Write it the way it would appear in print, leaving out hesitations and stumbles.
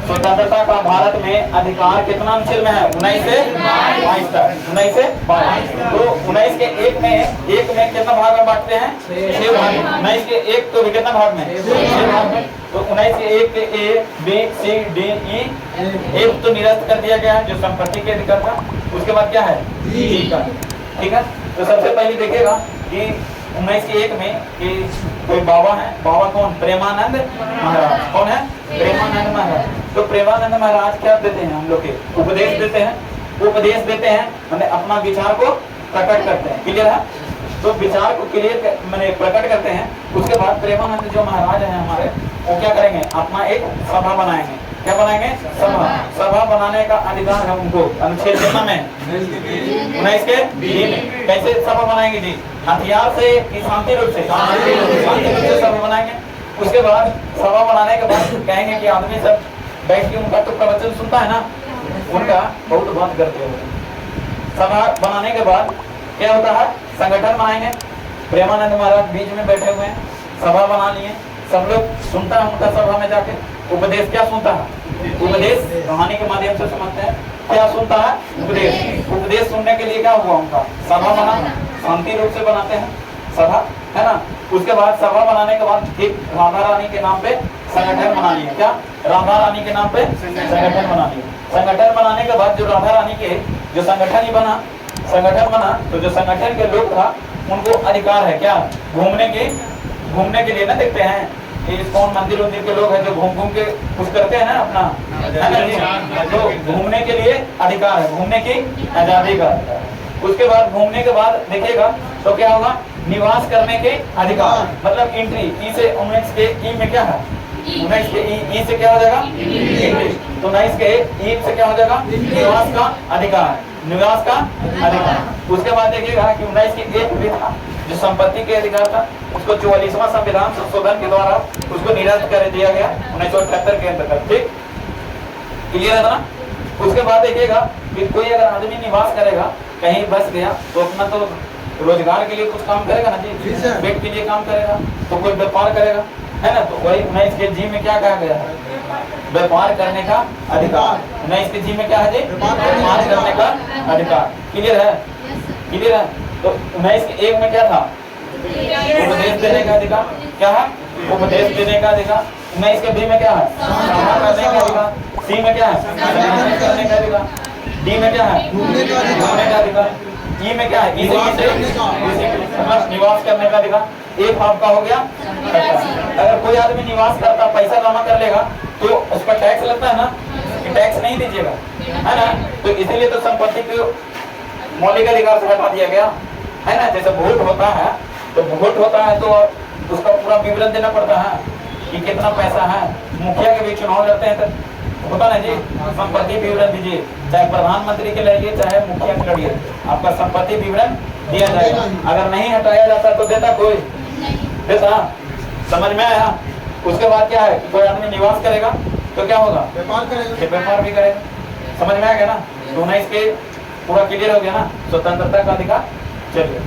स्वतंत्रता का भारत में अधिकार कितना अनुच्छेद में है? 19 से 22 तक। 19 से 22। तो 19 के एक में कितना भाग में बांटते हैं? 6 भाग में। 19 के एक तो कितना भाग में? 6 भाग में। तो 19 के एक के A B C D E, एक तो निरस्त कर दिया गया है जो संपत्ति के अधिकार था। उसके बाद क्या है? जी का। ठीक है। तो सबसे पहले देखिएगा कि 19 के एक में कि कोई बाबा है। बाबा कौन? प्रेमानंद महाराज। कौन है? प्रेमानंद महाराज। तो प्रेमानंद महाराज क्या देते हैं? हम लोग के उपदेश देते हैं। उपदेश देते हैं मैंने अपना विचार को प्रकट करते हैं। क्लियर है? तो विचार को क्लियर मैंने प्रकट करते हैं। उसके बाद प्रेमानंद जो महाराज हैं हमारे, वो क्या करेंगे? अपना एक सभा बनाएंगे। क्या बनाएंगे? सभा। सभा बनाने का अधिकार है उनको। अनुच्छेद कितना में? 19 के बी में। कैसे सभा बनाएंगे जी? हथियार से कि शांति रूप से? शांति रूप से सभा बनाएंगे। उसके बाद सभा बनाने के बाद कहेंगे कि आदमी सब बैठ के उनका तो प्रवचन सुनता है ना, उनका बहुत बात करते हो। सभा बनाने के बाद क्या होता है? संगठन बनाएंगे। प्रेमानंद महाराज बीच में बैठे हुए हैं, सभा बना लिए। सब लोग सुनता है उनका सभा में जाके। उपदेश क्या सुनता है? उपदेश कहानी के माध्यम से समझते हैं। क्या सुनता है? उपदेश। उपदेश सुनने के लिए क्या हुआ उनका? सभा बना। शांति रूप से बनाते हैं सभा, है ना। उसके बाद सभा बनाने के बाद एक राधा रानी के नाम पे संगठन बना लिए। क्या? राधा रानी के नाम पे संगठन बना लिए। संगठन बनाने के बाद जो राधा रानी के जो संगठन ही बना, संगठन बना, तो जो संगठन के लोग था उनको अधिकार है क्या? घूमने के लिए ना देखते हैं कौन मंदिर के लोग हैं जो घूम घूम के कुछ करते हैं ना अपना, है ना जी। तो घूमने के लिए अधिकार है, घूमने की आजादी का। उसके बाद घूमने के बाद देखिएगा तो क्या होगा? निवास करने के अधिकार, मतलब एंट्री। ई से 19 के ई में क्या है? 19 के ई से क्या हो जाएगा? एंट्री। तो 19 के ई से क्या हो जाएगा? निवास का अधिकार। निवास का अधिकार। उसके बाद देखिएगा कि 19 के एक भी था जो संपत्ति के अधिकार था, उसको 44वां संविधान संशोधन के द्वारा उसको निरस्त कर दिया गया 1978 के अंतर्गत। ठीक, क्लियर है ना। उसके बाद देखिएगा कि कोई अगर आदमी निवास करेगा, कहीं बस गया, तो अपना तो रोजगार के लिए कुछ काम करेगा ना जी, पेट के लिए काम करेगा, तो कोई व्यापार करेगा, है ना। तो वही 19 के जी में क्या कहा गया है? व्यापार करने का अधिकार। 19 के जी में क्या है जी? व्यापार करने का अधिकार। क्लियर है? क्लियर है। तो 19 के एक में क्या था? उपदेश देने का अधिकार। क्या है? उपदेश देने का अधिकार। 19 के बी में क्या है? सभा करने का अधिकार। सी में क्या है? करने का अधिकार। डी में क्या है? घूमने का अधिकार। ई में क्या है? ई से निवास करने का अधिकार। एक आपका हो गया। अगर कोई आदमी निवास करता, पैसा जमा कर लेगा, तो उस पर टैक्स लगता है ना, कि टैक्स नहीं दीजिएगा, है ना। तो इसीलिए तो संपत्ति को मौलिक अधिकार से हटा दिया गया, है ना। जैसे वोट होता है, तो वोट होता है तो उसका पूरा विवरण देना पड़ता है कि कितना पैसा है। मुखिया के भी चुनाव लड़ते हैं तो होता ना जी, संपत्ति विवरण दीजिए, चाहे प्रधानमंत्री के लड़िए चाहे मुखिया के लड़िए, आपका संपत्ति विवरण दिया जाएगा। अगर नहीं हटाया जाता तो देता कोई? देता? समझ में आया? उसके बाद क्या है कि कोई आदमी निवास करेगा तो क्या होगा? व्यापार भी करेगा। समझ में आ गया ना। तो 19 के पूरा क्लियर हो गया ना, स्वतंत्रता का अधिकार। चलिए।